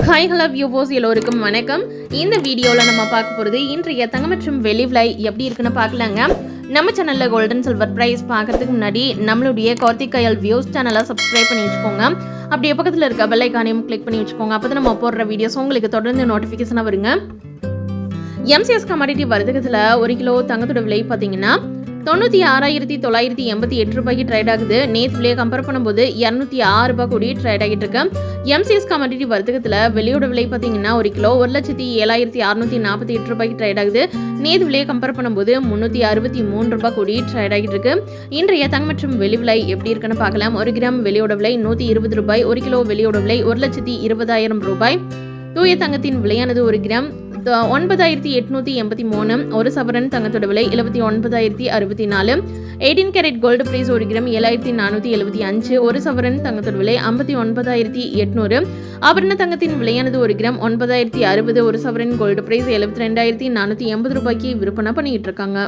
Hi hello viewers எல்லோருக்கும் வணக்கம். இந்த வீடியோவில் நம்ம பார்க்க போகிறது இன்றைய தங்கம் மற்றும் வெள்ளி விலை எப்படி இருக்குன்னு பார்க்கலாங்க. நம்ம சேனலில் கோல்டன் சில்வர் ப்ரைஸ் பார்க்கறதுக்கு முன்னாடி நம்மளுடைய கார்த்திகையால் வியூஸ் சேனலை சப்ஸ்கிரைப் பண்ணி வச்சுக்கோங்க. அப்படியே பக்கத்தில் இருக்க பெல் ஐக்கானையும் கிளிக் பண்ணி வச்சுக்கோங்க. அப்போ தான் நம்ம போடுற வீடியோஸ் உங்களுக்கு தொடர்ந்து நோட்டிஃபிகேஷனாக வருங்க. எம்சிஎஸ் கமாடிட்டி வர்த்தகத்தில் 1 கிலோ தங்கத்தோட விலை பார்த்தீங்கன்னா 96,988 ரூபாய்க்கு ட்ரேட் ஆகுது. நேற்று விலையை கம்பேர் பண்ணும்போது 206 ரூபாய் கூடி ட்ரேட் ஆகிட்டு இருக்கு. எம்சிஎஸ் கமாடிட்டி வர்த்தகத்தில் வெளியோட விலை பார்த்தீங்கன்னா 1 கிலோ 1,07,648 ரூபாய்க்கு ட்ரேட் ஆகுது. நேற்று விலையை கம்பேர் பண்ணும்போது 363 ரூபாய் கூடி ட்ரேட் ஆகிட்டு இருக்கு. இன்றைய தங்கம் மற்றும் வெள்ளி விலை எப்படி இருக்குன்னு பார்க்கலாம். 1 கிராம் வெளியோட விலை 120 ரூபாய், 1 கிலோ வெளியோட விலை 1,20,000 ரூபாய். தூய தங்கத்தின் விலையானது 1 கிராம் 9,883. ஒரு சவரன் தங்கத்தோட விலை 79,064. 18 கேரட் கோல்டு பிரைஸ் 1 கிராம் 7,475. ஒரு சவரன் தங்கத்தோட விலை 59,800. ஆபரண தங்கத்தின் விலையானது 1 கிராம் 9,060. ஒரு சவரன் கோல்டு பிரைஸ் 72,480 ரூபாய்க்கு விற்பனை பண்ணிட்டு இருக்காங்க.